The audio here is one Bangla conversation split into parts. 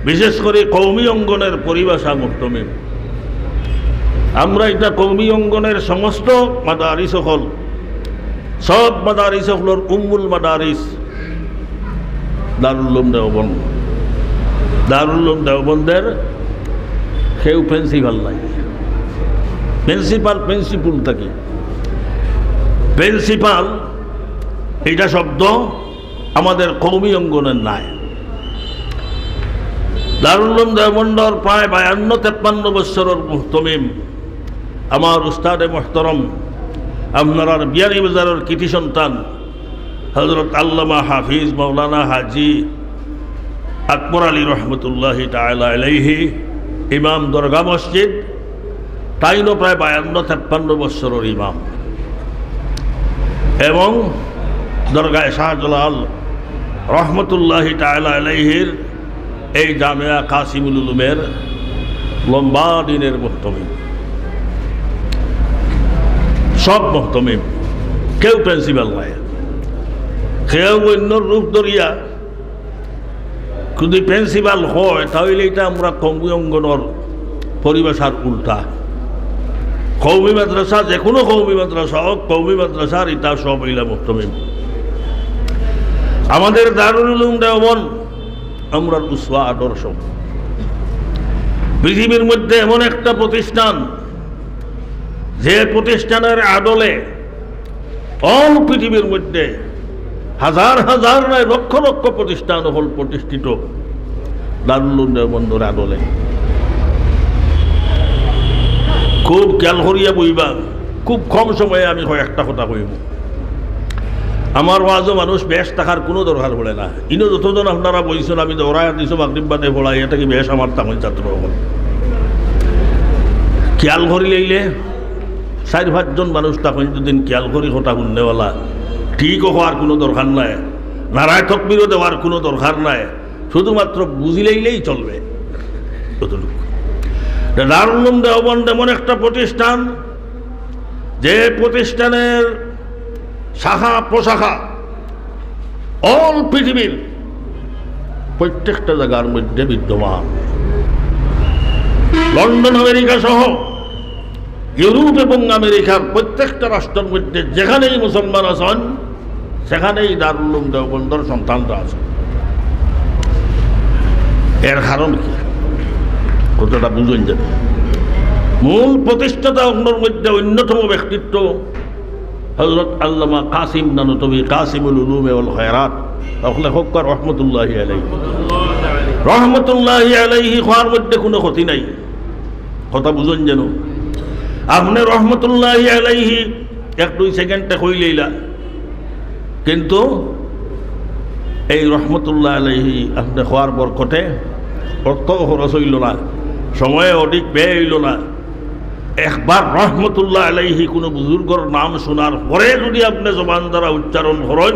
বিশেষ করে কওমি অঙ্গনের পরিভাষা মুহতমিম। আমরা এটা কওমি অঙ্গনের সমস্ত মাদারিস হল, সব মাদারিস হলর উম্মুল মাদারিস দারুল উলুম দেওবন্দ। দারুল উলুম দেওবন্দের কেউ প্রিন্সিপাল নাই, প্রিন্সিপাল থাকে। প্রিন্সিপাল এইটা শব্দ আমাদের কওমি অঙ্গনের নাই। দারুল উলুম দেওবন্দর প্রায় 52-53 বছরের মুহতমিম আমার উস্তাদে মুহতরম আপনার বিয়ানীবাজারের কৃতি সন্তান হযরত আল্লামা হাফিজ মাওলানা হাজি আকবর আলী রহমতুল্লাহি তাআলা আলাইহি ইমাম দরগা মসজিদ, তাইনও প্রায় 52-53 বছরের ইমাম, এবং দরগায় শাহজালাল রহমতুল্লাহি তাআলা আলাইহির এই জামিয়া কাসিমুল উলুমের লম্বা দিনের মুহতমিম। সব মুহতমিম, কেউ প্রিন্সিপাল নাই, কেউ অন্য রূপ ধরিয়া যদি প্রিন্সিপাল হয় তাহলে এটা আমরা কওমি অঙ্গনের পরিভাষার উল্টা। কওমি মাদ্রাসা, যে কোনো কওমি মাদ্রাসা হোক, কওমি মাদ্রাসার এটা সব হইলা মুহতমিম। আমাদের দারুল উলুম দেওবন্দ আমরা উসওয়া আদর্শ। পৃথিবীর মধ্যে এমন একটা প্রতিষ্ঠান যে প্রতিষ্ঠানের আদলে অল পৃথিবীর মধ্যে হাজার হাজার নয় লক্ষ লক্ষ প্রতিষ্ঠান হল প্রতিষ্ঠিত দারুল উলুম দেওবন্দের আদলে। খুব খেয়াল করিয়া বইবা, খুব কম সময়ে আমি একটা কথা কইব। আমার ওয়াজও মানুষ বেশ থাকার কোনো দরকার পড়ে না। ইনো যতজন আপনারা বইছেন আমি দৌড়ায় দিছো মাগরিব বাদে পড়াই, এটা কি বেশ আমার তামিল ছাত্র হল। খেয়াল করি লইলে 4-5 জন মানুষ তখন দুদিন খেয়াল করি কথা শুননেওয়ালা, ঠিক হওয়ার কোনো দরকার নাই, নারায় তকবিরও দেওয়ার কোনো দরকার নাই, শুধুমাত্র বুঝি লইলেই চলবে। কতটুকু দারুল উলুম দেওবন্দ এমন একটা প্রতিষ্ঠান যে প্রতিষ্ঠানের শাখা প্রশাখা অল পৃথিবীর প্রত্যেকটা জায়গার মধ্যে বিদ্যমান। লন্ডন আমেরিকা সহ ইউরোপ এবং আমেরিকার প্রত্যেকটা রাষ্ট্রের মধ্যে যেখানেই মুসলমান আছেন সেখানেই দারুল উলুম দেওবন্দের সন্তানরা আছে। এর কারণ কি কতটা বুঝুন যাবে। মূল প্রতিষ্ঠাতা অগ্নর মধ্যে অন্যতম ব্যক্তিত্ব হযরত আল্লামা কাসিম নানতবী কাসিমুল উলুম ওয়াল খায়রাত লেখক রহমতুল্লাহি আলাইহি। রহমতুল্লাহি আলাইহি হওয়ার মধ্যে কোনো ক্ষতি নাই, কথা বুঝুন যেন। আপনি রহমতুল্লাহি আলাইহি 1-2 সেকেন্ডে কইলেইলা, কিন্তু এই রহমতুল্লাহ আলাইহি আপনি হওয়ার বরকতে অর্থ খরচ হইল না, সময়ে অধিক ব্যয় হইল না। একবার রহমতুল্লাহ আলাইহি কোনো বুজুর্গর নাম শোনার পরে যদি আপনি জবান দ্বারা উচ্চারণ করেন,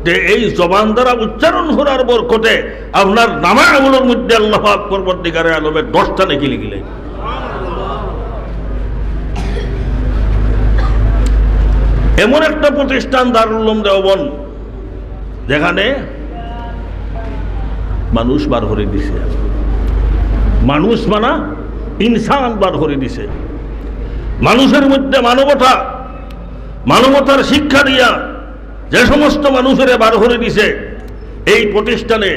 যে এই জবান দ্বারা উচ্চারণ করার বরকতে আপনার নামাগুলোর মধ্যে আল্লাহ পাক পরবর্তীকারে আলমের 10টা নেকি লিখিলেন। এমন একটা প্রতিষ্ঠান দারুল উলুম দেওবন্দ যেখানে মানুষ বার করে দিছে, মানুষ মানা ইনসান বার করে দিছে। মানুষের মধ্যে মানবতা, মানবতার শিক্ষা দিয়া যে সমস্ত মানুষের বার করে দিছে, এই প্রতিষ্ঠানে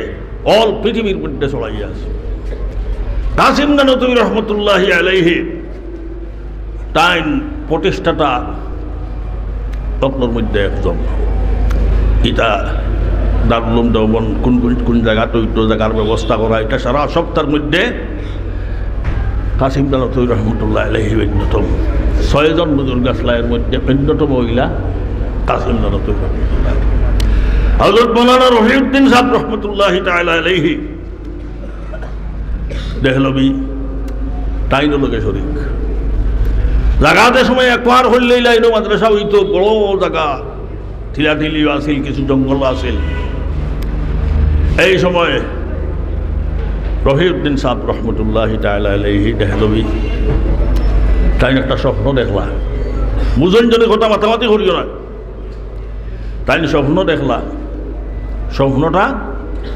অল পৃথিবীর মধ্যে ছড়াইয়া আছে। কাসিম নানতবী রহমতুল্লাহি আলাইহি তাই প্রতিষ্ঠাতা তকনোর মধ্যে একজন। এটা দারুল উলুম দেওবন্দ কোন জায়গা তৈরি জায়গার ব্যবস্থা করা, এটা সারা সপ্তাহের মধ্যে কাসিম নানতবী রহমতুল্লাহ আলাইহি অন্যতম। 6 জন বুজুর্গ আসলাইয়ের মধ্যে অন্যতম মহিলা কাসিম নানতবী রহমতুল্লাহ। হযরত মাওলানা রহিউদ্দিন সাহেব রহমতুল্লাহি তাআলা আলাইহি দেহলবি তাইনো লোকে শরীক জায়গাতে সময় একবার হইলেই লাইনো মাদ্রাসা হইতো, বড় জায়গা, ঠিলাঠিলিও আছিল, কিছু জঙ্গল আছিল। এই সময় রহিউদ্দিন সাহেব রহমতুল্লাহি তাআলা আলাইহি দেহলবি তাই একটা স্বপ্ন দেখলা। বুঝুন জনে কথা মাতামাতি করিও না, তাই স্বপ্ন দেখলা। স্বপ্নটা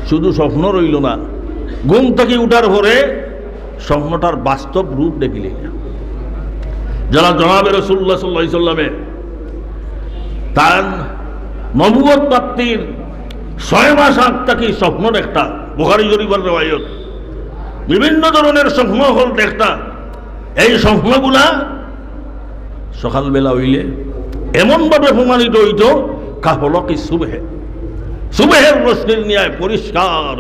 শুধু স্বপ্ন রইল না, ঘুম থেকে উঠার পরে স্বপ্নটার বাস্তব রূপ দেখিলে যারা জনাবে রাসূলুল্লাহ সাল্লাল্লাহু আলাইহি সাল্লামে তার নবুয়ত প্রাপ্তির 6 মাস আগ থেকে স্বপ্ন দেখতা, বুখারী শরীফের রিওয়ায়াত, বিভিন্ন ধরনের স্বপ্ন হল দেখতা। এই স্বপ্নগুলা সকালবেলা হইলে এমনভাবে প্রমাণিত হইত কাহলকি সুবহে, সুবহের রশ্মির ন্যায় পরিষ্কার।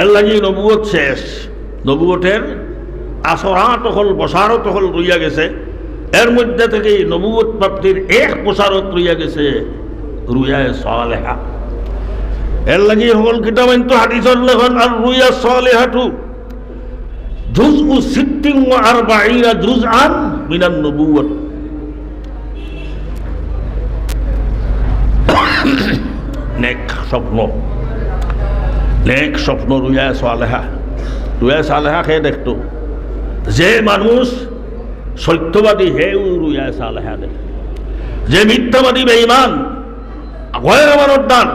এর লাগি নবুয়ত শেষ, নবুয়তের আসরাত হল বসারত হল রইয়া গেছে। এর মধ্যে থেকে নবুয়ত প্রাপ্তির এক বসারত রইয়া গেছে রুয়ায়ে সালেহা। এর লাগি হল কিতাবেন তো হাদিসের লেখন আর রুয়া সালেহাতু জুজউ 46 জুজআন মিনান নবুওয়াত। নেক স্বপ্ন, নেক স্বপ্ন রুয়া সালেহা। রুয়া সালেহা খেয়ে দেখতো যে মানুষ সত্যবাদী হেউ রুয়া সালেহা দেখে, যে মিথ্যাবাদী বেঈমান গয়র মানবদান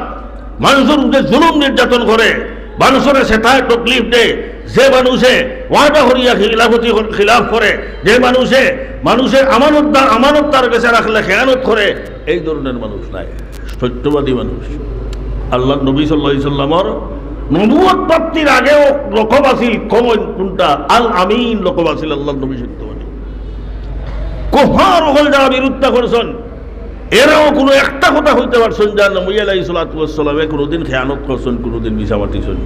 মানুষের উপরে জুলুম নির্যাতন করে, মানুষের সেটায় তকলিফ দেয়, যে মানুষে ওয়াদা করিয়া খিলাফতি খিলাফ করে, যে মানুষের আমানত তার কাছে রাখলে খেয়ানত করে, এই ধরনের মানুষ নাই, সত্যবাদী মানুষ। আল্লাহ নবী সাল্লাল্লাহু আলাইহি সাল্লামর নবুয়ত প্রাপ্তির আগেও লকব আছিল কোনটা? আল আমিন লকব আছিল আল্লাহ নবী সত্যবাদী। কুফার হল যারা বিরুদ্ধা করছেন, এরাও কোনো একটা কথা হইতে পারছেন যে নবী আলাইহিস সালাতু ওয়াস সালামে কোনোদিন খেয়ানত করছেন, কোনোদিন মিছামাতিছেন।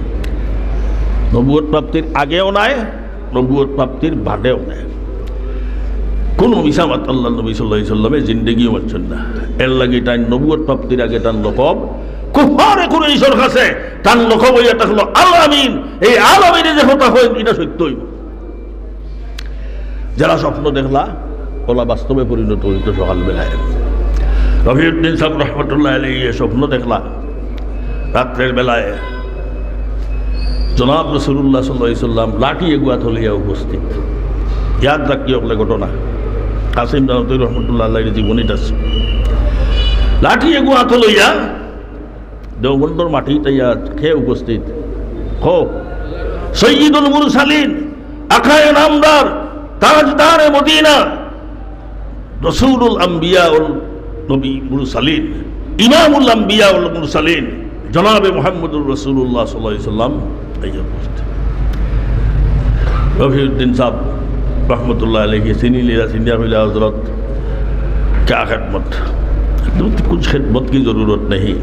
নবুয়ত প্রাপ্তির আগেও নাই, নবুয়ত প্রাপ্তির বাদেও নাই, কোন মিছামাত আল্লাহ নবী সাল্লাল্লাহু আলাইহি সাল্লামে জিন্দেগিও মানছেন না। এর লাগি তাই নবুয়ত প্রাপ্তির আগে তার লকব কুফারে কুরাইশের কাছে তার লকব হইয়া থাকলো আল আমিন। এই আল আমিনে যে কথা হয় এটা সত্য হইব। যারা স্বপ্ন দেখলা ওলা বাস্তবে পরিণত হইত সকালবেলায়। রফিউদ্দিন সাহেব রহমতুল্লাহ আলাইহি স্বপ্ন দেখলা রাত্রের বেলায় জনাব রাসূলুল্লাহ সাল্লাল্লাহু আলাইহি সাল্লাম লাঠি এগুয়া থলিয়া উপস্থিত। ইয়াদ রাখি ওগুলো ঘটনা কাসিম নানতী রহমতুল্লাহ আলাইহির জীবনীটা আছে। লাঠি এগুয়া থলিয়া দেওবন্দর মাটি তাইয়া খেয়ে উপস্থিত। খো সৈয়দুল মুরসালিন, আখায়ে নামদার, তাজদারে মদিনা, রসুলুল আম্বিয়া ওয়াল নবী মুরসালিন, ইমামুল আম্বিয়া ওয়াল মুরসালিন জনাবে মুহাম্মদুর রাসূলুল্লাহ সাল্লাল্লাহু আলাইহি সাল্লাম তাইয়া উপস্থিত। রফিউদ্দিন সাহেব रहमतुल्लाह अलैहि सीनी लिया सीनिया मिला हजरत क्या खिदमत, कुछ खिदमत की ज़रूरत नहीं।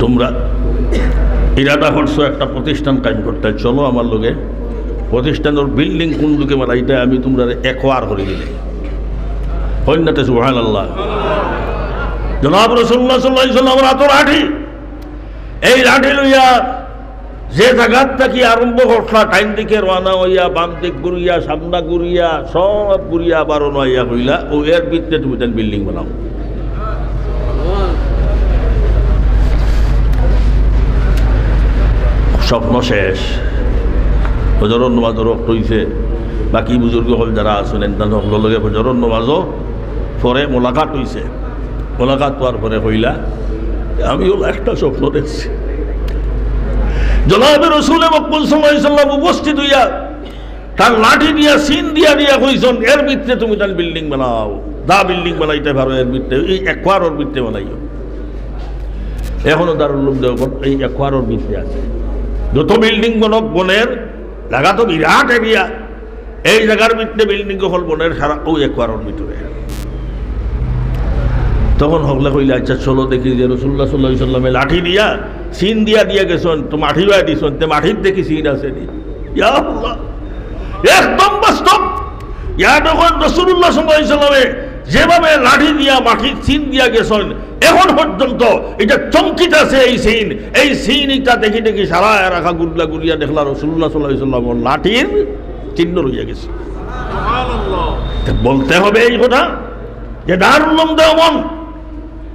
তোমরা ইরাদা করছো একটা প্রতিষ্ঠান কায়েম করতে, চলো আমার লগে প্রতিষ্ঠানের বিল্ডিং কোন দিকে মারা এটা আমি তোমরা একবার করে দিলে হইনাতে সুবহানাল্লাহ। জনাব রাসূলুল্লাহ সাল্লাল্লাহু আলাইহি ওয়াসাল্লাম হাতের লাঠি, এই লাঠি লইয়া যে জায়গার থেকে আরম্ভ করলা টাইম দিকে রানা হইয়া বাম দিক ঘুরিয়া সামনা ঘুরিয়া সব ঘুরিয়া বারো নইয়া হইলা ও এর ভিতরে তুমি তেন বিল্ডিং বানাও। স্বপ্ন শেষ, ফজরের নামাজ রক্ত হইছে। বাকি বুজুর্গ হল যারা আছেন এনতান সকলের লগে ফজরের নামাজও পরে মোলাকাত হইছে। মোলাকাত হওয়ার পরে হইলা আমি হল একটা স্বপ্ন দেখছি, জনাবে রাসূল মকবুল সাল্লাল্লাহু আলাইহি সাল্লাম উপস্থিত হইয়া তার লাঠি দিয়া সিন দিয়া কইছেন এর ভিতরে তুমি তার বিল্ডিং বানাও। দা বিল্ডিং বানাইতে পারো, এর ভিতরে এই একবারের ভিতরে বানাইও। এখনো দারুল উলুম দেওবন্দ এই একবারের ভিতরে আছে। যত বিল্ডিং বনক বনের জায়গা তো বিরাট এরিয়া, এই জায়গার ভিতরে বিল্ডিং হল বনের সারা ওই একবারের ভিতরে। তখন হকলে কইলে আচ্ছা চলো দেখি যে রাসূলুল্লাহ সাল্লাল্লাহু আলাইহি সাল্লামে লাঠি দিয়া সিন দিয়া গেছেন, তো মাটি বাই দিছেন, তে মাটির দেখি সিন আছে নি? ইয়া আল্লাহ, একদম বাস্তব। ইয়া তখন রাসূলুল্লাহ সাল্লাল্লাহু আলাইহি সাল্লামে যেভাবে লাঠি দিয়া মাটির সিন দিয়া গেছেন এখন পর্যন্ত এটা চমকিত আছে। এই সিন এটা দেখি দেখি সারা রাখা গুল্লা গুলিয়া দেখলা রাসূলুল্লাহ সাল্লাল্লাহু আলাইহি সাল্লামের লাঠির চিহ্ন রইয়া গেছে। সুবহানাল্লাহ। বলতে হবে এই কথা যে দারুল উলুম দেওবন্দ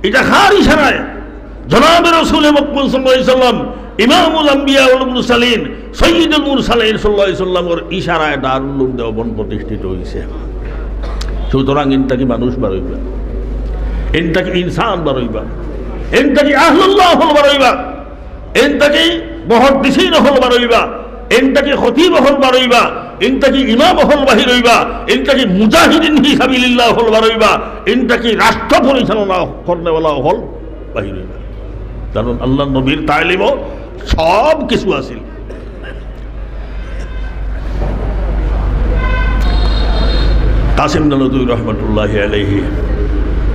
এটা খার ইশারায় জনাবে রাসূল মকবুল সাল্লাল্লাহু আলাইহি সাল্লাম ইমামুল আম্বিয়া ওয়াল মুরসালিন সৈয়দুল মুরসালিন সাল্লাল্লাহু আলাইহি সাল্লামের ইশারায় দারুল উলুম দেওবন্দ প্রতিষ্ঠিত হয়েছে। সুতরাং ইনটাকি মানুষ বাড়ইবা, ইনটাকি ইনসান বাড়ইবা, ইনটাকি আহলুল্লাহ বাড়ইবা। এনটাকে মহাদ্দিসিন হল বারইবা, এনটাকে খতিব হল বারইবা, এনটাকে ইমাম হল বাহির হইবা, এনটাকে মুজাহিদিন ফিসাবিলিল্লাহ হল বারইবা, এনটাকে রাষ্ট্র পরিচালনা করনেওয়ালা হল বাহির হইবা। কারণ আল্লাহ নবীর তালিমও সব কিছু আছিল। কাসিম নানতুই রহমতুল্লাহি আলাইহি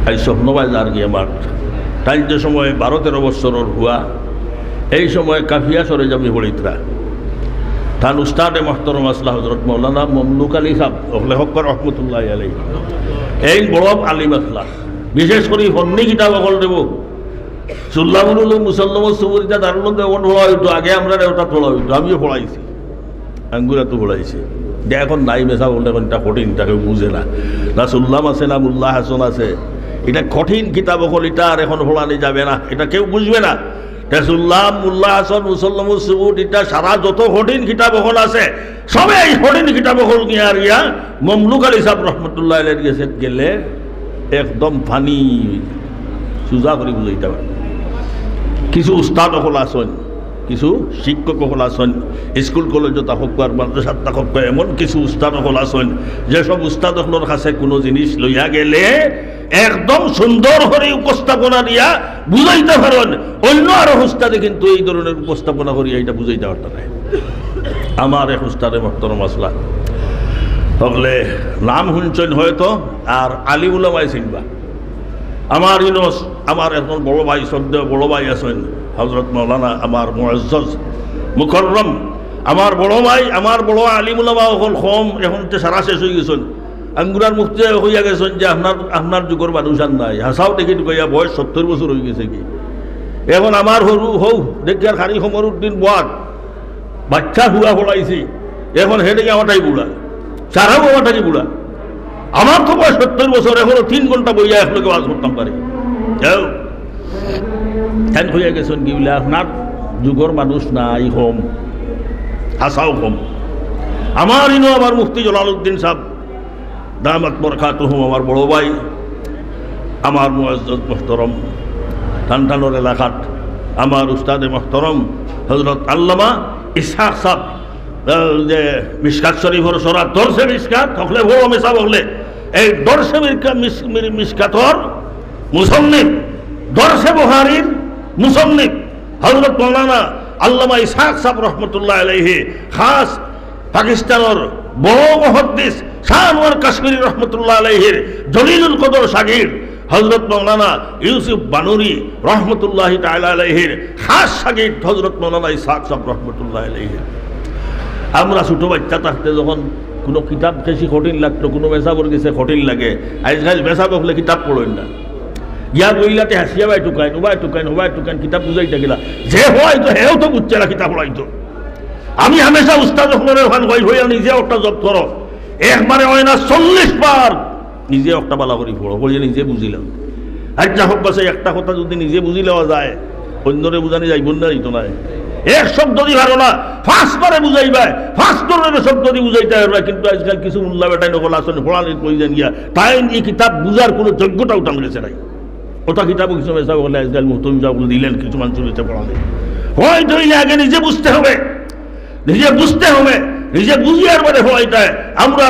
এই স্বপ্নবাই যার গিয়ে আমার তাই যে সময় 12-13 বছরের হুয়া, এই সময় কাফিয়া সরে যাবি হরিত্রা তান উস্তাদে মোহতরম আসলা হজরত মৌলানা মমলুক আলী সাহ লেখক রহমতুল্লাহি আলাইহি এই বড় আলিম আসলা, বিশেষ করে ফন্নি কিতাব অকল দেব সুল্লামুল মুসল্লম সুবরিতা দারুল দেবন পড়া হইতো। আগে আমরা ওটা পড়া হইতো, আমিও পড়াইছি, আঙ্গুরা তো পড়াইছি। যে এখন নাই মেশা বললে এখন এটা কঠিন, এটা কেউ বুঝে না। না সুল্লাম আছে না মুল্লাহ হাসন আছে, এটা কঠিন কিতাব অকল, এটা আর এখন পড়ানি যাবে না, এটা কেউ বুঝবে না। সুল্লাম মুল্লাহ হাসন মুসল্লমুল সুবুত এটা সারা যত কঠিন কিতাব অকল আছে সবে এই কঠিন কিতাব অকল গিয়া আর গিয়া মমলুক আলী সাহেব রহমতুল্লাহ আলাইহি গেছে গেলে একদম ফানি সুজা করে বুঝাইতে পারে। কিছু উস্তাদ অকল আসেন, কিছু শিক্ষক অকল আসেন, স্কুল কলেজত থাকক আর মাদ্রাসাত থাকক, এমন কিছু উস্তাদ অকল আসেন যেসব উস্তাদ অকলের কাছে কোনো জিনিস লইয়া গেলে একদম সুন্দর করে উপস্থাপনা দিয়া বুঝাইতে পারেন। অন্য আরো উস্তাদে কিন্তু এই ধরনের উপস্থাপনা করিয়া এটা বুঝাইতে পারত না। আমার এক উস্তাদে মোহতরম আসলা তাহলে নাম শুনছেন হয়তো, আর আলিম উলামায়ে চিনবা। আমার ইনস আমার এখন বড় ভাই শ্রদ্ধেয় বড় ভাই আছেন হজরত মৌলানা আমার মুআজ্জজ মুকররম, আমার বড় ভাই, আমার বড় আলিম উলামা হল কম, এখন তো সারা শেষ হয়ে গেছেন। আঙ্গুরার মুক্তি হইয়া গেছেন যে আপনার যুগের মানুষ আর নাই, হাসাও দেখি কইয়া বয়স 70 বছর হয়ে গেছে কি। এখন আমার সরু হৌ দেখি আর খানি সমর দিন বাদ বাচ্চা হুয়া ফলাইছি, এখন হেঁটে আমারটাই বুড়া, সারাও আমারটাই বুড়া। আমার তো বয়স 70 বছর, এখনো 3 ঘন্টা বইয়া একলোকে ওয়াজ করতাম পারি। ধ্যান হইয়া গেছেন কি বলে আপনার যুগর মানুষ নাই, কম হাসাও কম। আমার ইনো আমার মুফতি জালালউদ্দিন সাহেব দামাত বরকাতুহুম আমার বড় ভাই, আমার মুআজ্জজ মুহতরম টানটানোর এলাকাত আমার উস্তাদে মুহতরম হযরত আল্লামা ইসহাক সাহেব, যে মিশকাত শরীফর সরা দর্শে মিশকাত হকলে বড় মেশা বললে এই দর্শে মিশকাতর মুসন্নিফ, দর্শে বুখারীর মুসন্নিফ হযরত মাওলানা আল্লামা ইসহাক সাহেব রহমতুল্লাহ আলাইহি, খাস পাকিস্তানের বড় মুহাদ্দিস শাহ আনোয়ার কাশ্মীরি রহমতুল্লাহ আলাইহির জলিলুল কদর শাগির হযরত মাওলানা ইউসুফ বানুরি রহমতুল্লাহি তাআলা আলাইহির খাস শাগির হযরত মাওলানা ইসহাক সাহেব রহমতুল্লাহ আলাইহি। আমরা ছোটো বাচ্চা থাকতে যখন কোনো কিতাব বেশি কঠিন লাগতো, কোনো মেসাবর গেছে কঠিন লাগে, আজকাল মেসাব হলে কিতাব পড়েন না, ইয়া বইলাতে হাসিয়া বাই টুকাইন ওবাই টুকাইন ওবাই টুকাইন কিতাব বুঝাইতে গেলা যে হয়তো হেও তো বুঝছে না কিতাব পড়াইতো। আমি হামেশা উস্তাদ ওখান হইয়া নিজে একটা জব করো, একবারে হয় না 40 বার নিজে একটা বালা করি পড়ো, বলিয়ে নিজে বুঝিলাম। আর যা হোক বাসে একটা কথা যদি নিজে বুঝি লওয়া যায় অন্যরে বুঝানি যাইব না, যাইতো না। এক শব্দ দি পারো না, 5 বারে বুঝাইবা, 5 ধরনের শব্দ দি বুঝাইতে পারবা। কিন্তু আজকাল কিছু মোল্লা বেটাই নকল আসেন ফোড়ানির প্রয়োজন গিয়া তাই এই কিতাব বুঝার কোনো যোগ্যতাও টান গেছে নাই। ওটা কিতাবও কিছু মেসা বলে আজকাল মুহতমি যাগুলো দিলেন কিছু মানুষ পড়ালে হয়তো আগে নিজে বুঝতে হবে, নিজে বুঝতে হবে, নিজে বুঝিয়ার পরে হওয়াইটায় আমরা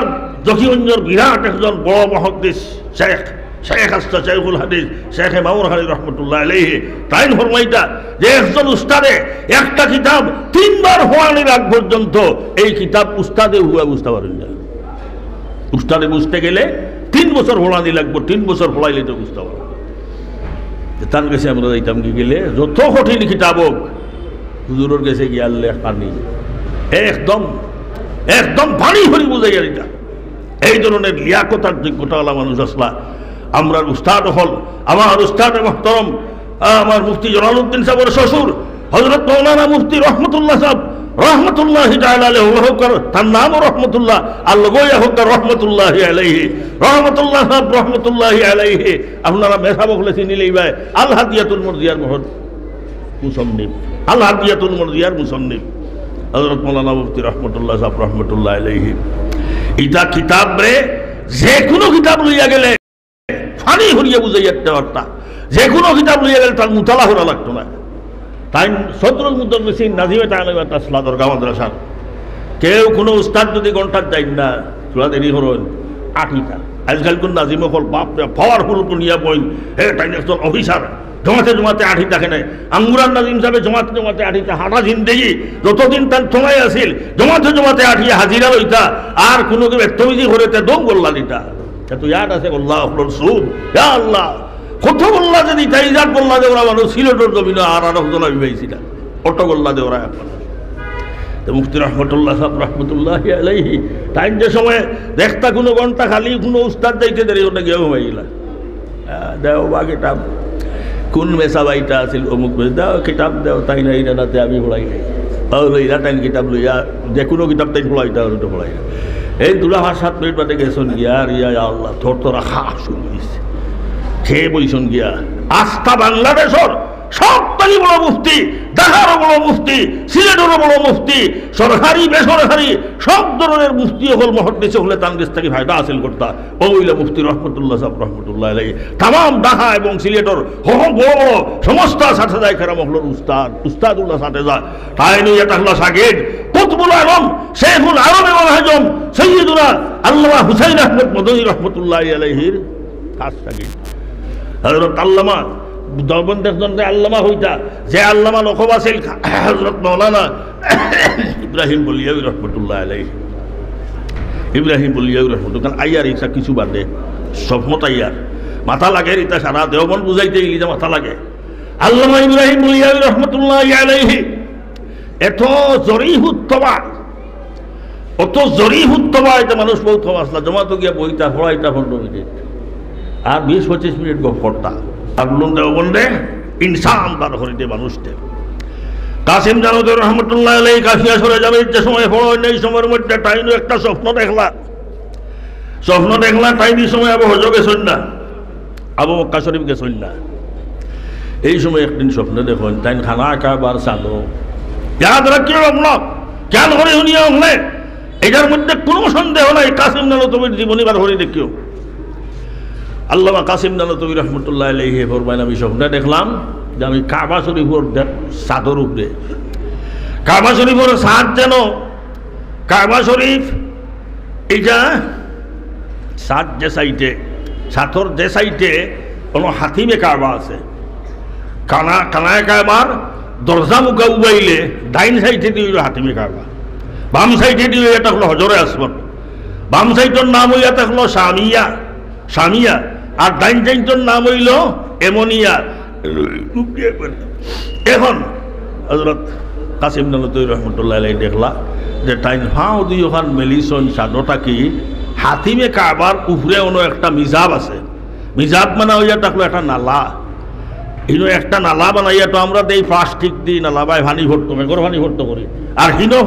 জকিগঞ্জের বিরাট একজন বড় মুহাদ্দিস শেখ আসতা শেখুল হাদিস শেখ মামুন হানি রহমতুল্লাহ আলাইহি তাই ফরমাইটা যে একজন উস্তাদে একটা কিতাব 3 বার হওয়ানির আগ পর্যন্ত এই কিতাব উস্তাদে হুয়া বুঝতে পারেন না। উস্তাদে বুঝতে গেলে 3 বছর হওয়ানি লাগবে, 3 বছর হওয়াইলে তো বুঝতে পারবো। তার কাছে আমরা যাইতাম কি গেলে যত কঠিন কিতাব হোক হুজুরের কাছে গিয়ে আল্লাহ পানি একদম একদম পানি ভরি বুঝাইয়া দিতা। এই ধরনের লিয়াকতার যোগ্যতাওয়ালা মানুষ আসলা আমরা উস্তাদ হল। আমার উস্তাদে মুহতরম আমার মুফতি জালালউদ্দিন সাহেবের শ্বশুর হযরত মাওলানা মুফতি রহমতুল্লাহ সাহেব রহমতুল্লাহি তাআলা আলাইহি তার নামও রহমতুল্লাহ আর লগইয়া হোক রহমতুল্লাহি আলাইহি রহমতুল্লাহ সাহেব রহমতুল্লাহি আলাইহি। আপনারা মেসাব বলে চিনিলেই ভাই আল হাদিয়াতুল মুরদিয়ার মুসন্নিফ, আল হাদিয়াতুল মুরদিয়ার মুসন্নিফ হযরত মাওলানা মুফতি রহমতুল্লাহ সাহেব রহমতুল্লাহ আলাইহি। এটা কিতাব রে যে কোনো কিতাব লইয়া গেলে ফানি হরিয়া বুঝাইয়া দেওয়ারটা, যে কোনো কিতাব লইয়া গেলে তার মুতালা হরা লাগতো না, তাই সদরুল মুদাররিসিন নাজিমে তালিমাত আসলা দরগা মাদ্রাসার কেউ কোনো উস্তাদ যদি ঘন্টার যাই না চূড়া দেরি হরণ আঠিটা আজকাল কোন নাজিমে হল বাপ পাওয়ারফুল নিয়ে বই হে তাই একজন অফিসার জমাতে জমাতে আঠি থাকে নাই আঙ্গুরার নাজিম সাহেব জমাতে জমাতে আঠিতে হাঁটা জিন্দেগি যতদিন তার সময় আসিল জমাতে জমাতে আঠিয়ে হাজিরা লইতা আর কোনো কেউ এত্তমিজি হরেতে দম গোল্লা দিতা তো ইয়াদ আছে গোল্লা হল সুদ ইয়া আল্লাহ কত গোল্লা যদি তাই যার গোল্লা দেওয়া মানুষ সিলেটের জমিন আর জনা বিবাহিছিল অটো গোল্লা দেওয়া এখন মুফতি রহমতুল্লাহ সাহেব রহমতুল্লাহ আলাইহি টাইম যে সময় দেখতা কোনো ঘন্টা খালি কোনো উস্তাদ যাইতে দেরি ওটা গেও হইলা দেও বা কিতাব কোন মেসা বাইটা আছিল অমুক দাও কিতাব দেও তাই নাই নাতে আমি পড়াই নাই লইলা টাইম কিতাব লইয়া যে কোনো কিতাব তাই পড়াইতা ওটা পড়াই না এই 2-7 মিনিট বাদে গেছন গিয়া আর ইয়া আল্লাহ থর তোরা খা শুরু হয়েছে খেয়ে বইছন গিয়া আস্থা বাংলাদেশর সব তালি বড় মুফতি ঢাকারও বড় মুফতি সিলেটেরও বড় মুফতি সরকারি বেসরকারি সব ধরনের মুফতি হল মহদ্দেশে হলে তার দেশ থেকে ফায়দা হাসিল করতা ওইলা মুফতি রহমতুল্লাহ সাহেব রহমতুল্লাহ আলাইহি তাম ঢাকা এবং সিলেটের বড় বড় সমস্ত সাথে যায় খেরাম হল উস্তাদুল্লাহ সাথে যায় তাই নিয়ে এটা হল সাগেদ কুতবুল আলম শেখুল আলম এবং হাজম সৈয়দুনা আল্লামা হুসাইন আহমদ মদনী রহমতুল্লাহ আলাইহির খাস সাগেদ হযরত আল্লামা দরবন্দের জন্য আল্লামা হইতা যে আল্লামা লকব আছিল হযরত মাওলানা ইব্রাহিম বলিয়াউই রহমতুল্লাহ আলাইহি ইব্রাহিম বলিয়াউই রহমতুল্লাহ আইয়ার ইচ্ছা কিছু বাদে সবমত আইয়ার মাথা লাগে ইতা সারা দেওবন বুঝাইতে গেলি যে মাথা লাগে আল্লামা ইব্রাহিম বলিয়াউই রহমতুল্লাহ আলাইহি এত জরিহুত্তবা অত জরিহুত্তবা এটা মানুষ বহুত আসলা জমা তো গিয়া বইতা পড়াইতা 15 মিনিট আর 20-25 মিনিট গপ করতা আর বলতে ইনসান বার করিতে মানুষকে কাসিম জানুদুর রহমতুল্লাহ আলাইহি কাফিয়া সরে যাবে যে সময় পড়ো এই সময়ের মধ্যে টাইনও একটা স্বপ্ন দেখলা টাইনি সময় আবু হজ গেছেন না আবু মক্কা শরীফ গেছেন না এই সময় একদিন স্বপ্ন দেখুন টাইন খানা খাবার সাদো ইয়াদ রাখিও আপনার কেন করে শুনিয়া হলে এটার মধ্যে কোনো সন্দেহ নাই কাসিম জানুদুর জীবনী বার হরি দেখিও আল্লামা কাসিম নানতবী রহমতুল্লাহ আলাইহি ফরমায়েন আমি স্বপ্নে দেখলাম যে আমি কাবা শরীফের ছাদর উপরে কাবা শরীফের ছাদ যেন কাবা শরীফ এটা ছাদ যে সাইডে ছাদর যে সাইডে কোনো হাতিমে কাবা আছে কানায় কাবার দরজা মুখা উবাইলে ডাইন সাইডে দিয়ে হাতিমে কাবা বাম সাইডে দিয়ে এটা হলো হজরে আসমান বাম সাইডের নাম হইয়াতে হলো সামিয়া আর ডাইন সাইডের নাম হইল এমোনিয়া এখন হযরত কাসিম নানতবী রহমতুল্লাহ আলাইহি দেখলা যে টাইন হাও দুই ওখান মেলিসন সাদটা কি হাতিমে কাবার উপরে অন্য একটা মিজাব আছে মিজাব মানে হইয়া থাকলো একটা নালা হিনো একটা নালা বানাইয়া তো আমরা দেই প্লাস্টিক দিই নালা বাই ভানি ভর্ত মেঘর ভানি ভর্ত করি আর হিনো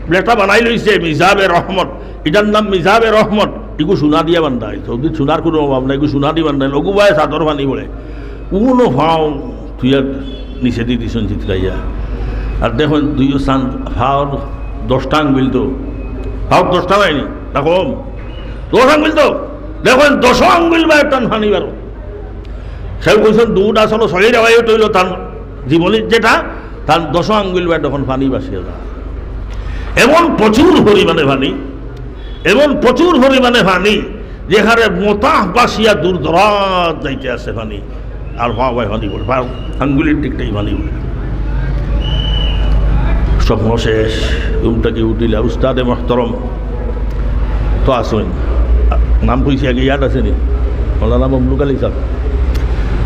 প্লেটা বানাই লইছে মিজাবে রহমত এটার নাম মিজাবে রহমত এগু সোনা দিয়া বান্ধাই সৌদি সোনার কোনো অভাব নাই এগু সোনা দিয়ে বান্ধাই লঘু বাই চাদর ভানি বলে কোনো ভাও তুই আর নিচে দিয়ে দিছন চিত্রাইয়া আর দেখুন দুই চান ভাওর 10টা আঙ্গুল তো ভাও 10টা হয়নি না কম 10 আঙ্গুল তো দেখুন 10 আঙ্গুল বা টান ফানি বারো সে বলছেন দুটা আসলে শরীর আবাই তৈল তার জীবনের যেটা তার 10 আঙ্গুল বা তখন ফানি বাসিয়ে যা এমন প্রচুর পরিমাণে ফানি যেখানে মোতাহ বাসিয়া দূর দরাজ যাইতে আছে ফানি আর ভাই ফানি বলে আঙ্গুলির দিকটাই ফানি বলে স্বপ্ন শেষ রুমটাকে উঠিলা উস্তাদে মহতরম তো আসুন নাম কইছি আগে ইয়াদ আছে নি মৌলানা মামলুক আলী সাহেব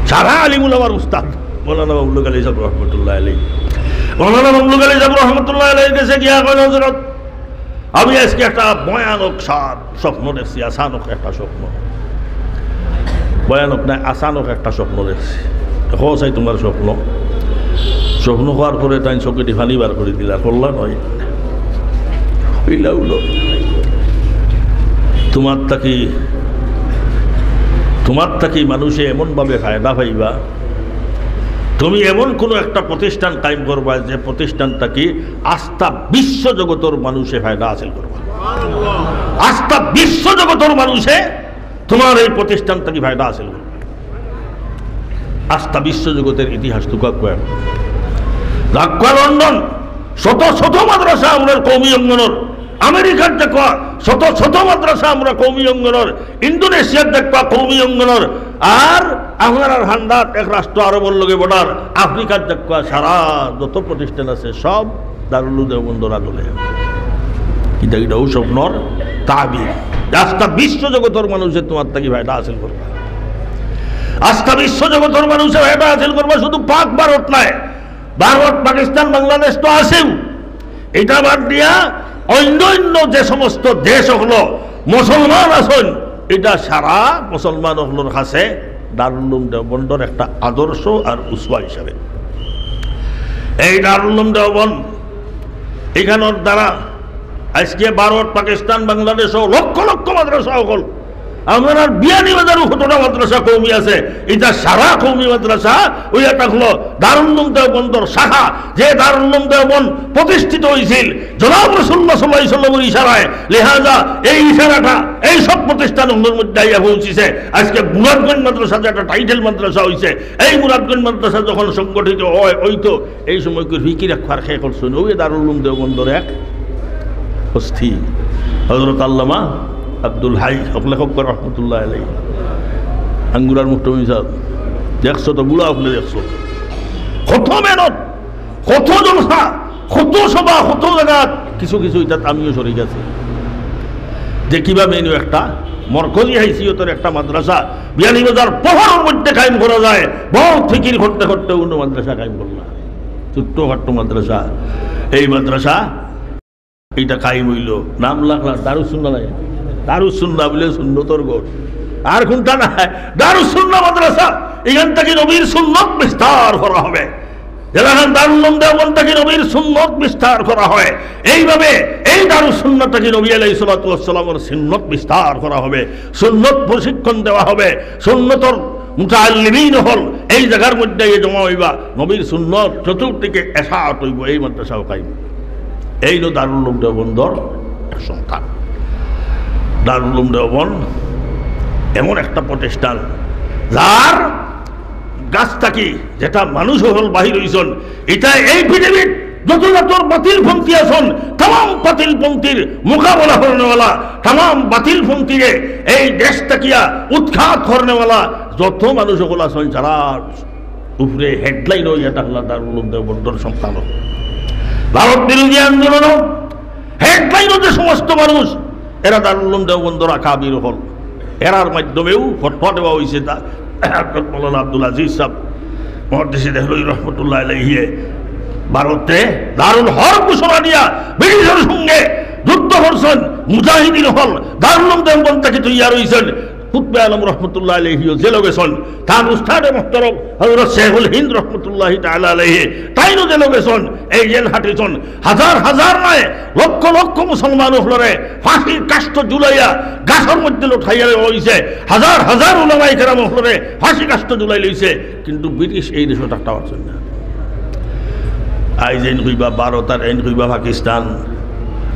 সারা আলিমুল আমার উস্তাদ মৌলানা মামলুক আলী সাহেব রহমতুল্লাহ আলাইহি মৌলানা মামলুক আলী সাহেব রহমতুল্লাহ আলাইহি কাছে গিয়া কইল হযরত আমি আজকে একটা ভয়ানক স্বপ্ন দেখছি আসানক একটা স্বপ্ন ভয়ানক না আসানক একটা স্বপ্ন দেখছি দেখো চাই তোমার স্বপ্ন হওয়ার পরে তাই চকেটি ফানি বার করে দিলা করলা নয় তোমার তাকি মানুষে এমনভাবে ফায়দা পাইবা তুমি এমন কোনো একটা প্রতিষ্ঠান কায়েম করবা যে প্রতিষ্ঠানটাকে আস্থা বিশ্ব জগতের মানুষে ফায়দা হাসিল করবা আস্থা বিশ্ব জগতের মানুষে তোমার এই প্রতিষ্ঠানটাকে ফায়দা হাসিল করবে আস্থা বিশ্ব জগতের ইতিহাস তুকা কয়েক ঢাকা লন্ডন শত শত মাদ্রাসা আমরা কৌমি অঙ্গনের, আমেরিকার দেখবা শত শত মাদ্রাসা আমরা কৌমি অঙ্গনের, ইন্দোনেশিয়ার দেখবা কৌমি অঙ্গনের, আর আমার হান্ডাত এক রাষ্ট্র আরবের লগে বর্ডার, আফ্রিকার দেখবা সারা যত প্রতিষ্ঠান আছে সব দারুল দেওবন্দর আদলে। এটাও স্বপ্নর তাবির। আজকা বিশ্ব জগতের মানুষের তোমার থাকি ভাইটা হাসিল করবা, আজকা বিশ্ব জগতের মানুষের ভাইটা হাসিল করবা। শুধু পাক ভারত নয়, ভারত পাকিস্তান বাংলাদেশ তো আছেও, এটা বাদ দিয়া অন্যান্য যে সমস্ত দেশ হলো মুসলমান আছেন, এটা সারা মুসলমান হলোর কাছে দারুল উলুম দেওবন্দর একটা আদর্শ আর উসওয়া হিসাবে। এই দারুল উলুম দেওবন্দ এখানের দ্বারা আজকে ভারত পাকিস্তান বাংলাদেশও লক্ষ লক্ষ মাদ্রাসা হল। আমার 92,000 কতটা মাদ্রাসা কৌমি আছে, এটা সারা কৌমি মাদ্রাসা। ওই একটা হলো দারুল উলুম দেওবন্দর শাখা, যে দারুল উলুম দেওবন্দ প্রতিষ্ঠিত হয়েছিল জনাব রাসূলুল্লাহ সাল্লাল্লাহু আলাইহি ওয়াসাল্লামের ইশারায়। লিহাজা এই ইশারাটা এই সব প্রতিষ্ঠানগুলোর মধ্যে আইয়া পৌঁছেছে। আজকে মুরাদগঞ্জ মাদ্রাসা যে একটা টাইটেল মাদ্রাসা হয়েছে, এই মুরাদগঞ্জ মাদ্রাসা যখন সংগঠিত হয় ওই তো এই সময় ফিকির একবার খেয়ে করছেন, ওই দারুল উলুম দেওবন্দর এক অস্থি হযরত আল্লামা আব্দুল হাই লেখক রহমতুল্লাহ আলাইহি। আঙ্গুরার মুক্তমি সাহেব দেখছো তো, বুড়া হলে দেখছো কত মেহনত, কত জলসা, কত সভা, কত জায়গা, কিছু কিছু এটা আমিও সরে গেছি যে কিভাবে এনে একটা মরকজি হাইসিয়তের একটা মাদ্রাসা 42,000 পহরের মধ্যে কায়েম করা যায়। বহুত ফিকির করতে করতে অন্য মাদ্রাসা কায়েম করলাম, ছোট্টখাট্ট মাদ্রাসা। এই মাদ্রাসা এইটা কায়েম হইল, নাম লাগলা দারুস সুন্নাহ। নাই দারুস সুন্নাহ বলে সুন্নতর গড়, আর কোনটা নাই দারুস সুন্নাহ মাদ্রাসা। এখান থেকে নবীর সুন্নত বিস্তার করা হবে। যেখানে দারুল উলুম দেওবন্দ থেকে নবীর সুন্নত বিস্তার করা হয়, এইভাবে এই দারুস সুন্নাহ থেকে নবী আলাইহিস সালাতু ওয়াস সালামের সুন্নত বিস্তার করা হবে, সুন্নত প্রশিক্ষণ দেওয়া হবে, সুন্নতর মুতাআল্লিমিন হল এই জায়গার মধ্যে জমা হইবা, নবীর সুন্নত চতুর্দিকে এশাআত হইব। এই মাদ্রাসাও কায়েম। এই হলো দারুল উলুম দেওবন্দর এক সন্তান। দারুল উলুম দেওবন্দ এমন একটা প্রতিষ্ঠান যার গাছ থাকি যেটা মানুষ হল বাহির হইছন, এটা এই পৃথিবীর যত যত বাতিল পন্থী আছেন তাম বাতিল পন্থীর মোকাবেলা করনেওয়ালা, তাম বাতিল পন্থীরে এই দেশ তাকিয়া উৎখাত করনেওয়ালা যত মানুষ সকল আছেন, যারা উপরে হেডলাইন হই এটা হল দারুল উলুম দেওবন্দর সন্তান। ভারত বিরোধী আন্দোলন হেডলাইন যে সমস্ত মানুষ, এরা দারুল উলুম দেওবন্দর আকাবির হল। এরার মাধ্যমেও ফতোয়া দেওয়া হয়েছে। মৌলানা আব্দুল আজিজ সাহেব মুহাদ্দিস দেহলভী রহমতুল্লাহ আলাইহি ভারতে দারুল হরব ঘোষণা দিয়া ব্রিটিশের সঙ্গে যুদ্ধ করছেন। মুজাহিদিন হল দারুল উলুম দেওবন্দ থেকে তৈরি হয়েছেন। কুতবে আলম রহমতুল্লাহ আলাইহিও জেলে গেছেন, তার উস্তাদে মুহতারম হযরত শেখুল হিন্দ রহমতুল্লাহ তাআলা আলাইহি তাইনও জেলে গেছেন। এই জেল হাঁটিছেন হাজার হাজার নয় লক্ষ লক্ষ মুসলমান হলরে ফাঁসির কাষ্ঠ ঝুলাইয়া গাছের মধ্যে লুঠাইয়া লইছে, হাজার হাজার উলামায়ে কেরাম হলরে ফাঁসি কাষ্ঠ ঝুলাই লইছে। কিন্তু ব্রিটিশ এই দেশে টাকা পাচ্ছেন না। আইজ আইন হইবা ভারত, আর আইন হইবা পাকিস্তান,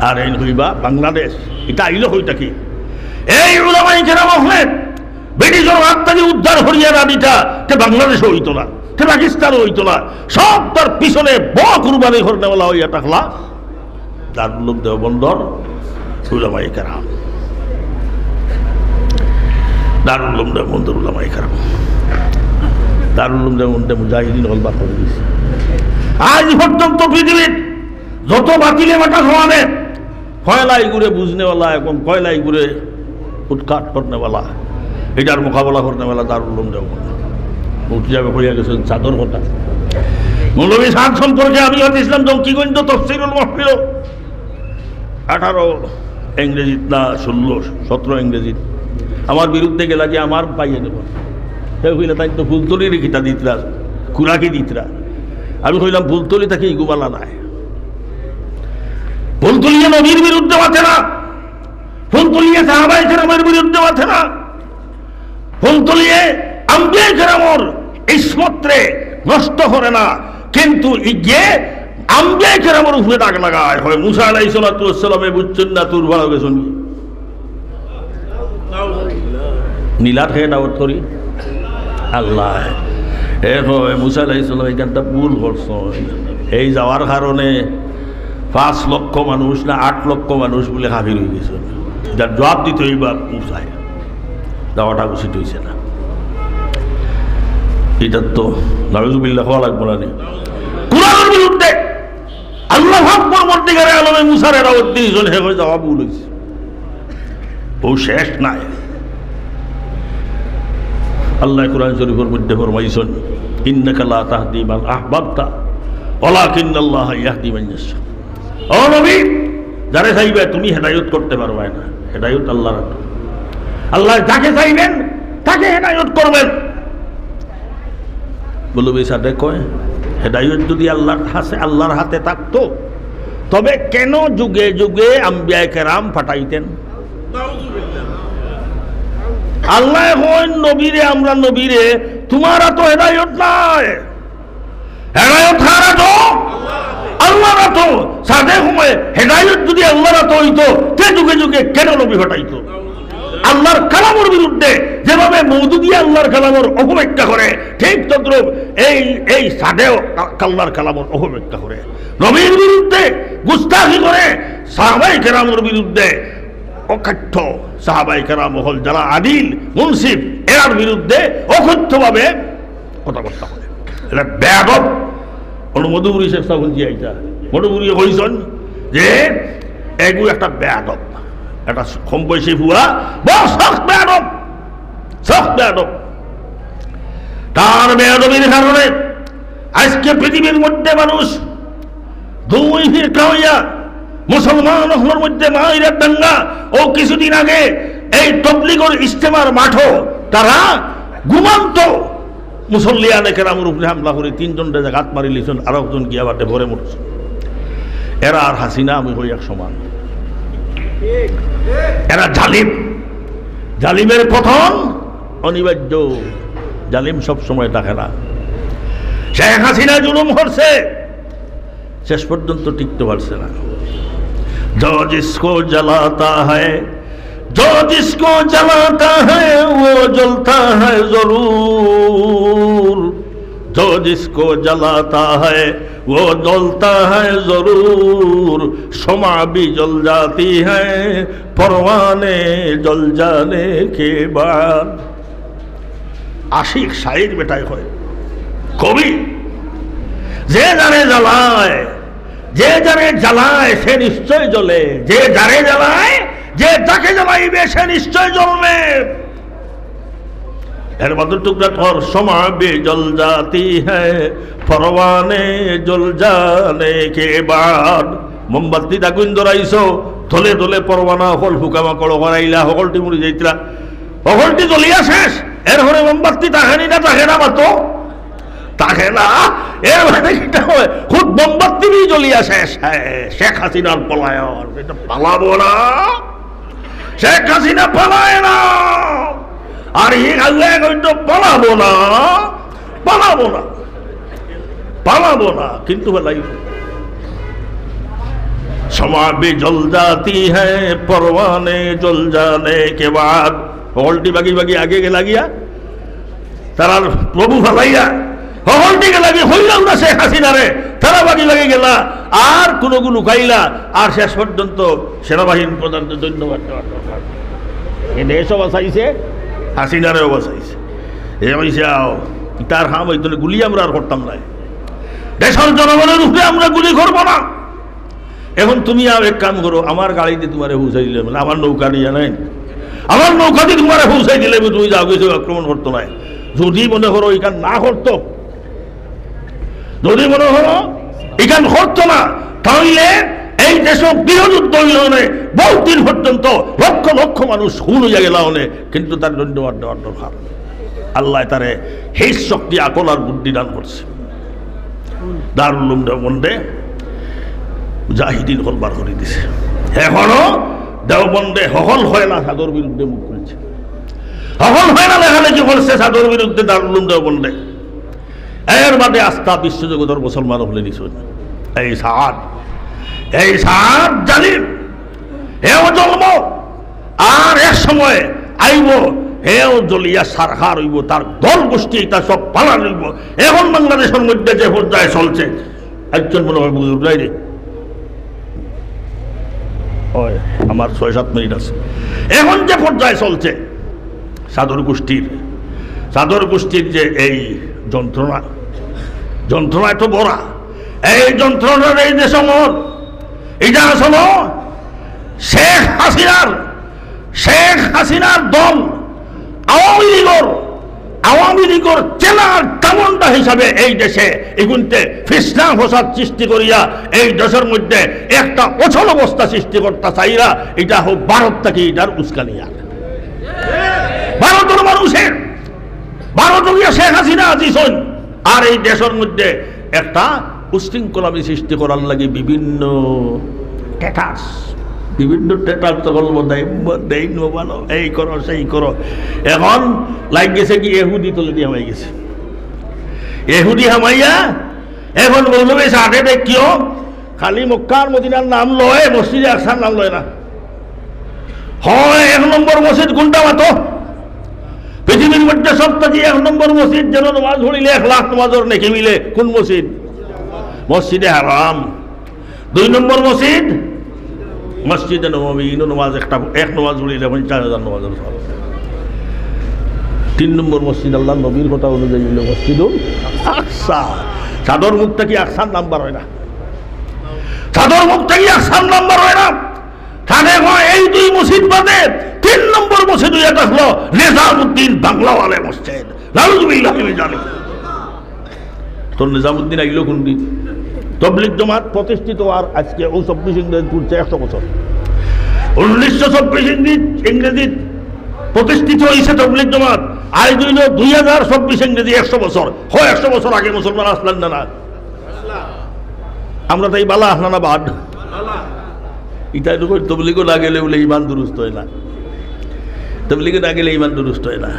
আর আইন হইবা বাংলাদেশ। এটা আইলে হইতা কি এই উলামায়ে কেরাম হলেন ব্রিটিশের হাত থেকে উদ্ধার করিয়া রানিটা তে বাংলাদেশও হইতো না, তে পাকিস্তানও হইতো না। সব তার পিছনে বড় কুরবানি করনেওয়ালা হইয়া থাকলা দারুল উলুম দেওবন্দর উলামায়ে কেরাম। দারুল উলুম দেওবন্দর উলামায়ে কেরাম, দারুল উলুম দেওবন্দে মুজাহিদিন হল বা করে দিয়েছে। আজ পর্যন্ত পৃথিবীর যত বাতিলে মাথা খাওয়ানে কয়লাই ঘুরে বুঝনেওয়ালা এবং কয়লাই ঘুরে উৎখাত করনেওয়ালা, এটার মোকাবেলা করনেওয়ালা দারুল উলুম দেওবন্দ। উঠিয়াবে হইয়া গেছেন চাদর কথা। মৌলভী সাদ সম্পর্কে আমি ইসলাম জঙ্কিগঞ্জ তফসিরুল মাহফিল 18 ইংরেজিত না 16-17 ইংরেজিত আমার বিরুদ্ধে গেলা যে আমার পাইয়ে দেব। সে হইলে তাই তো ফুলতলি রেখিতা দিতরা, খুরাকি দিতরা। আমি কইলাম ফুলতলি তাকে ইগুবালা নাই, ফুলতলিয়ে নবীর বিরুদ্ধে মাথে না, ফুলতলিয়ে সাহাবায়ে কেরামের বিরুদ্ধে মাথে না, ফুলতলিয়ে আম্বিয়ায়ে কেরামর ইসমতরে নষ্ট করে না, কিন্তু ইগে আম্বিয়ায়ে কেরামের উপরে দাগ লাগায়। হয় মুসা আলাইহিস সালাতু ওয়াস সালামে বুঝছেন না তোর ভালো গেছেন নীলা খেয়ে দাওয়াত করি আল্লাহ এ হয় মুসা আলাইহিস সালাম এখানটা ভুল করছেন। এই যাওয়ার কারণে 5 লক্ষ মানুষ না 8 লক্ষ মানুষ বলে কাফির হয়ে গেছে, যার জবাব দিতে হইবা উঠায় যাওয়াটা উচিত হয়েছে না। এটার তো নাউজুবিল্লাহ হওয়া লাগবো না। কুরআনের বিরুদ্ধে আল্লাহ পরবর্তীকালে আলমে মুসার এরা ৩০ জন হয়ে যাওয়া ভুল হয়েছে, ও শেষ নাই। আল্লাহ কুরআন শরীফের মধ্যে ফরমাইছেন ইন্নাকা লা তাহদি মান আহবাবতা ওয়ালাকিন্নাল্লাহা ইয়াহদি মান ইয়াশা। ও নবী, যারে চাইবে তুমি হেদায়েত করতে পারবে না, হেদায়েত আল্লাহর হাতে। আল্লাহ যাকে চাইবেন তাকে হেদায়েত করবেন। বলবে সাথে কয় হেদায়েত যদি আল্লাহর হাতে থাকতো তবে কেন যুগে যুগে আম্বিয়া কেরাম পাঠাইতেন? আল্লাহ কয় নবীরে, আমরা নবীরে তোমার তো হেদায়েত নাই, হেদায়েত কার হাতে? আল্লাহর হাতে। সাথে সময় হেদায়েত যদি আল্লাহর হাতে হইতো তে যুগে যুগে কেন নবী পাঠাইতো? আল্লাহর কালামের বিরুদ্ধে যেভাবে মওদুদি আল্লাহর কালামের অপব্যাখ্যা করে, ঠিক তদ্রুপ এই সাদেও আল্লাহর কালামের অপব্যাখ্যা করে, নবীর বিরুদ্ধে গুস্তাখি করে, সাহাবায়ে কেরামের বিরুদ্ধে অকথ্য, সাহাবায়ে কেরাম হল যারা আদিল মুনসিফ এর বিরুদ্ধে অকথ্যভাবে কথাবার্তা করে। এটা বেয়াদব। মধুপুরী শেখ সাহুলজি আইতা মধুপুরী কইছেন যে এগু একটা বেয়াদব, একটা কম বয়সী ভুয়া বড় সখ্ত বেয়াদব, সখ্ত বেয়াদব। তার বেয়াদবির কারণে আজকে পৃথিবীর মধ্যে মানুষ দুই ফিরকা হইয়া মুসলমান হওয়ার মধ্যে মায়ের দাঙ্গা। ও কিছুদিন আগে এই তবলিগের ইজতেমার মাঠও তারা ঘুমান্ত মুসল্লিয়ানে কেরামের উপরে হামলা করে 3 জন জায়গা মারি লিছেন, আর একজন গিয়া বাটে ভরে মরছে। এরা আর হাসিনা আমি হই এক সমান। এরা জালিম, জালিমের পতন অনিবার্য। জালিম সব সময় থাকে না। শেখ হাসিনা জুলুম করছে, শেষ পর্যন্ত টিকতে পারছে না। जो जिसको जलाता है, जो जिसको जलाता है वो जलता है जरूर, जो जिसको जलाता है वो जलता है जरूर, शमा भी जल जाती है परवाने जल जाने के बाद। आशिक शायर बेटाई হয় কবি, যে জানে জ্বালায়, যে যারে জ্বালায় সে নিশ্চয় জ্বলে, যে যারে জ্বালায়, যে যাকে জ্বালাইবে সে নিশ্চয় জ্বলবে। এর মধ্যে টুকরা তোর সমাবে জল জাতি হ্যায় পরওয়ানে জল জানে কে বাদ। মোমবাতি দাগুন ধরাইছো, ধলে ধলে পরওয়ানা হল হুকামা কড় করাইলা, হকলটি মরি যাইতরা, হকলটি জ্বলিয়া শেষ। এর হরে মোমবাতি তাহানি না তাহে না মাতো তাকে না। এর মানে কিটা হয় খুব মোমবাতি বি জ্বলিয়া শেষ। শেখ হাসিনার পলায়ন, এটা পালাবো না, শেখ হাসিনা পালায় না। আর এই পালাবো না, পালাবো না, পালাবো না, কিন্তু বেলাইব। समाबे जल जाती है परवाने जल जाने के बाद। हॉल्टी बागी बागी आगे के लागिया तारा प्रभु फलाइया हॉल्टी के लागी हইলাম না শেখ হাসিনারে, তারা বাকি বাকি গেলা আর কোনো কোনো লুকাইলা। আর শেষ পর্যন্ত সেনাবাহিনী প্রধানকে ধন্যবাদ দেওয়ার দরকার। এই দেশও বাঁচাইছে, হাসিনারেও বাঁচাইছে। এ হইছে তার হাম ওই গুলি আমরা আর করতাম না, দেশের জনগণের উপরে আমরা গুলি করবো না। এখন তুমি আর এক কাম করো, আমার গাড়িতে তোমার পৌঁছাই দিলে, মানে আমার নৌকা নিয়ে নাই, আমার নৌকা দিয়ে তোমার পৌঁছাই দিলে তুমি যাও কিছু আক্রমণ করতো না। যদি মনে করো এখান না করতো, যদি মনে করো এখান করতো না, তাহলে এই দেশ গৃহযুদ্ধ হইলে বহু দিন পর্যন্ত লক্ষ লক্ষ মানুষ হুন হইয়া গেল। কিন্তু তার ধন্যবাদ দেওয়ার দরকার। আল্লাহ তারে হেস শক্তি আকল আর বুদ্ধি দান করছে। দারুল উলুম দেওবন্দে মুজাহিদিন হলবার করে দিছে। এখনো দেওবন্দে হল হয় না সাদর বিরুদ্ধে মুখ খুলছে, হল হয় না লেখালেখি করছে সাদর বিরুদ্ধে দারুল উলুম দেওবন্দে। এর বাদে আস্থা বিশ্বজগতের মুসলমান হলে দিছেন এই সাদ, এই সাদ জালিম, হেও জন্ম আর এক সময় আইব, হেও জ্বলিয়া সারহার হইব, তার দল গোষ্ঠী এটা সব পালা রইব। এখন বাংলাদেশের মধ্যে যে পর্যায়ে চলছে, একজন মনে হয় বুজুর্গ নাই রে, আমার 6-7 মিনিট আছে। এখন যে পর্যায়ে চলছে সাধর গোষ্ঠীর যে এই যন্ত্রণা এত বড়, এই যন্ত্রণার এই যে সমর, এটা আসলে শেখ হাসিনার দল আওয়ামী লীগের চেনার কামনটা হিসাবে এই দেশে এগুনতে ফিসনা ফসাদ সৃষ্টি করিয়া এই দেশের মধ্যে একটা অচল অবস্থা সৃষ্টি করতে চাইরা, এটা হোক ভারত থেকে এটার উস্কানিয়া ভারতের মানুষের ভারতীয় শেখ হাসিনা দিছেন, আর এই দেশের মধ্যে একটা উশৃঙ্খলামি সৃষ্টি করার লাগে বিভিন্ন টেটার তখন দেয় ভালো, এই করো সেই করো। এখন লাগ গেছে কি এহুদি তলে দিয়ে হামাই গেছে, এহুদি হামাইয়া এখন বললো বেশ আটে দেখিও খালি মক্কার মদিনার নাম লয়, মসজিদে আকসার নাম লয় না। হয় 1 নম্বর মসজিদ কোনটা মাতো পৃথিবীর মধ্যে সবথেকে 1 নম্বর মসজিদ, যেন নামাজ পড়িলে 1 লাখ নামাজের নেকি মিলে, কোন মসজিদ? মসজিদে হারাম। 2 নম্বর মসজিদ মসজিদে নববী, নামাজ এক নামাজ পড়িলে 50,000 নামাজের সব। 3 নম্বর মসজিদ আল্লাহ নবীর কথা অনুযায়ী হইল মসজিদুল আকসা। চাদর মুখটা কি আকসার নাম্বার হয় না? চাদর মুখটা কি আকসার নাম্বার হয় না? তাহলে এই 2 মসজিদ বাদে 3 নম্বর মসজিদ হইয়া থাকলো নিজামুদ্দিন বাংলাওয়ালে মসজিদ। নাউযুবিল্লাহ মিন যালিক। তোর নিজামুদ্দিন আইল কোন দিন? তবলিগ জমাত প্রতিষ্ঠিত আর আজকে 24 ইংরেজি পড়ছে 100 বছর। 1924 ইংরেজি প্রতিষ্ঠিত হয়েছে তবলিগ জমাত, আজ 2024 ইংরেজি 100 বছর হয়। 100 বছর আগে মুসলমান আসলেন না? আমরা তাই বালা আসলাম না বাদ ইটা তবলিগও না গেলে বলে ইমান দুরুস্ত হয় না, তবলিগে না গেলে ইমান দুরুস্ত হয় না,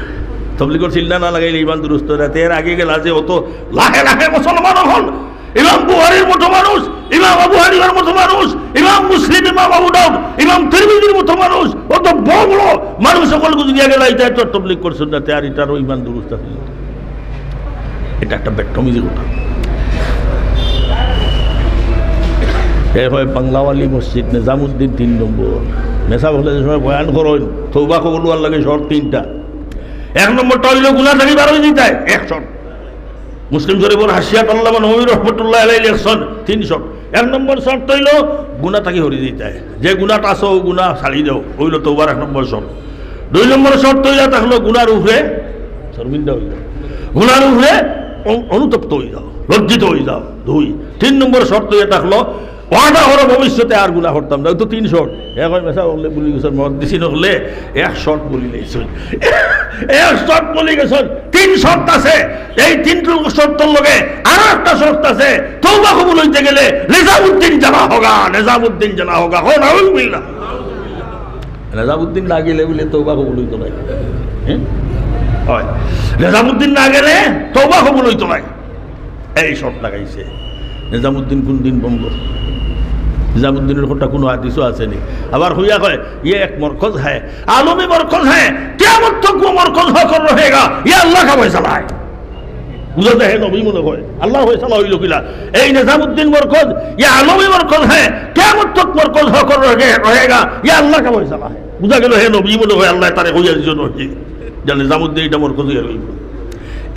তবলিগর চিল্লা না লাগাইলে ইমান দুরুস্ত হয় না। এর আগে গেলা যে অত লাখে লাখে মুসলমান হল, ইমাম বুখারীর মতো মানুষ, ইমাম আবু হানিফার মতো মানুষ, ইমাম মুসলিম, ইমাম আবু দাউদ, ইমাম তিরমিজির মতো মানুষ, অত বড় বড় মানুষ সকল গুজরিয়া গেল, এটা তো তবলিগ করছেন না, আর এটারও ইমান দুরুস্ত আছে। এটা একটা ব্যক্তমিজি কথা। এর হয় বাংলাওয়ালি মসজিদ নিজামুদ্দিন 3 নম্বর। মেসাব হলে যে সময় বয়ান করেন তৌবা কবুল হওয়ার লাগে শর্ত 3টা। 1 নম্বরটা হইল গুনাহ থেকে বার হয়ে দিতে হয়, 1 শর্ত। মুসলিম শরীফের হাসিয়াত আল্লামা নবী রহমতুল্লাহ আলাইহি লেখছেন 3 শর্ত। 1 নম্বর শর্ত হইল গুনাহ থেকে হরিয়ে দিতে হয়, যে গুনাহটা আছে ও গুনাহ ছাড়ি দাও, হইল তৌবার 1 নম্বর শর্ত। 2 নম্বর শর্ত হইয়া থাকলো গুনার উপরে শর্মিন্দা হয়ে যাও, গুনার উপরে অনুতপ্ত হয়ে যাও, লজ্জিত হয়ে যাও। 2 3 নম্বর শর্ত হইয়া থাকলো ওয়াদা হলো ভবিষ্যতে আর গুনাহ করতাম না। তো 3 শর্ত। এখন মেসা বললে বলি গেছেন মত দিছি নহলে 1 শর্ত বলি লেছেন, 1 শর্ত বলি গেছেন। 3 শর্ত আছে, এই 3 শর্তের লগে আরো একটা শর্ত আছে, তওবা কবুল হইতে গেলে নিজামুদ্দিন জানা হোগা, নিজামুদ্দিন জানা হোগা। হো নাউযুবিল্লাহ। নিজামুদ্দিন না গেলে বলে তওবা কবুল হইতো না, হয় নিজামুদ্দিন না গেলে তওবা কবুল হইতো না, এই শর্ত লাগাইছে। নিজামুদ্দিন কোন দিন বন্ধ? নিজামুদ্দিনের কথা কোনো হাদিসও আসেনি। আবার হইয়া কয় ये एक मरकज है, आलमी मरकज है, क़यामत तक वो मरकज होकर रहेगा, ये अल्लाह का फैसला है। बुझाते हैं नबी मने कय अल्लाह फैसला हইল কিলা, এই নিজামুদ্দিন मरकज ये आलमी मरकज है, क़यामत तक मरकज होकर रहेगा, ये अल्लाह का फैसला है। বুঝা গেল হে নবী মনে কয় আল্লাহ তারে কইয়ার জন্য যে নিজামুদ্দিন এটা মরকজ হইয়া রইল।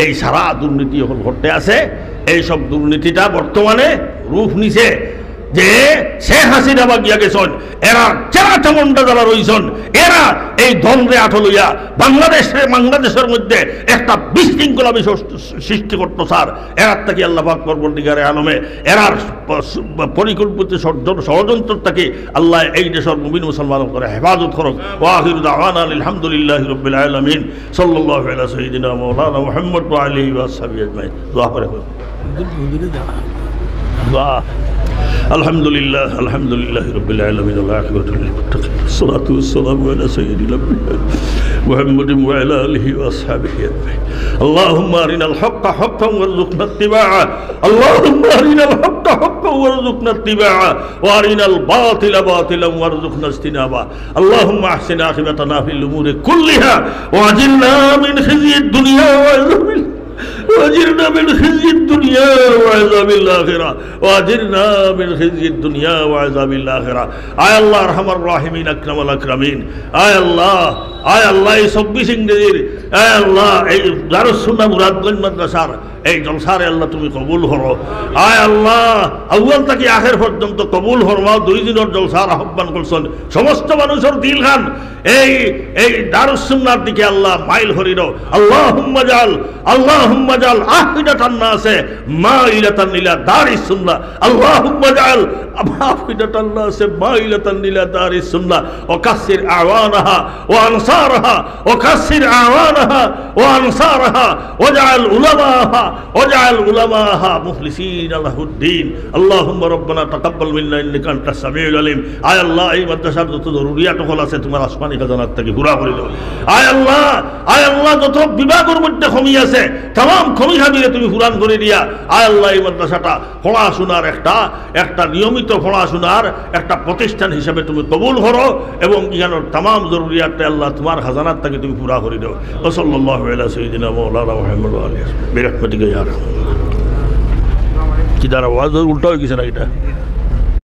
এই সারা দুর্নীতি এখন ঘটতে আছে। এই সব দুর্নীতিটা বর্তমানে রূপ নিছে যে শেখ হাসিনা বা গিয়া গেছেন, এরা চেরা চামুন্ডা যারা রয়েছেন, এরা এই দ্বন্দ্বে আঠলইয়া বাংলাদেশের মধ্যে একটা বিশৃঙ্খলা সৃষ্টি করতো স্যার। এরার থেকে আল্লাহ পাক পরবর্তীকারে আলমে এরার পরিকল্পিত ষড়যন্ত্র থেকে আল্লাহ এই দেশের মুমিন মুসলমান করে হেফাজত করুক। ওয়া আখিরু দাওয়ানা আলহামদুলিল্লাহি রাব্বিল আলামিন সাল্লাল্লাহু আলা সাইয়্যিদিনা মাওলানা মুহাম্মদ ওয়া আলিহি ওয়া সাহবিহি আজমাইন। দোয়া করে দোয়া। আলহামদুলিল্লাহ আলহামদুলিল্লাহি রাব্বিল আলামিন ওয়া আখিরাতু লিল মুত্তাকিন। الصلاة والسلام على سيد الأنبياء محمد وعلى آله وأصحابه أجمعين. اللهم أرنا الحق حقا وارزقنا اتباعه، اللهم أرنا الحق حقا وارزقنا اتباعه، وأرنا الباطل باطلا وارزقنا اجتنابه. اللهم أحسن عاقبتنا في الأمور كلها وأجرنا من خزي الدنيا وعذاب واجرنا من خزي الدنيا وعذاب الآخرة واجرنا من خزي الدنيا وعذاب الآخرة آয় আল্লাহ আরহামার রাহিমিন আকরামাল আকরামিন আয় আল্লাহ এই 24 ইংরেজির আয় আল্লাহ এই দারুস সুন্নাহ মুরাদগঞ্জ মাদ্রাসার এই জলসারে আল্লাহ তুমি কবুল করো আয় আল্লাহ আউয়াল থেকে আখের পর্যন্ত কবুল ফরমাও 2 দিনের জলসার আহ্বান করছেন সমস্ত মানুষের দিল খান এই দারুস সুন্নাহর দিকে আল্লাহ মাইল হরির আল্লাহুম্মা জাল আফিদাতান নাসে মাইলাতান ইলা দারিস সুন্নাহ আল্লাহুম্মা জাল আফিদাতান নাসে মাইলাতান ইলা দারিস সুন্নাহ ওয়া কাসির আওয়ানাহা ওয়া আনসারহা ওয়া কাসির আওয়ানাহা ওয়া আনসারহা ওয়াজআল উলামাহা মুখলিসিন লাহুদ্দিন আল্লাহুম্মা রব্বানা তাকাব্বাল মিন্না ইন্নাকা আনতাস সামিউল আলিম আয় আল্লাহ এই মাদ্রাসার যত জরুরিয়াত হল আছে তোমার আসমানি খাজানাত থেকে পুরা করে দাও আয় আল্লাহ যত বিভাগের মধ্যে কমি আছে तमाम কমি হাবিরে তুমি পুরান করে দিয়া আয় আল্লাহ এই মাদ্রাসাটা পড়াশোনার একটা নিয়মিত পড়াশোনার একটা প্রতিষ্ঠান হিসেবে তুমি কবুল করো এবং ইয়ানোর तमाम জরুরিয়াতটা আল্লাহ তোমার খাজানাত থেকে তুমি পুরা করে দাও সাল্লাল্লাহু আলা সাইয়্যিদিনা মাওলানা মুহাম্মদ ওয়া আলিহি বিরহমাতিকা ইয়া রাহমান কি দ্বারা আওয়াজ উল্টা হয়ে গেছে না এটা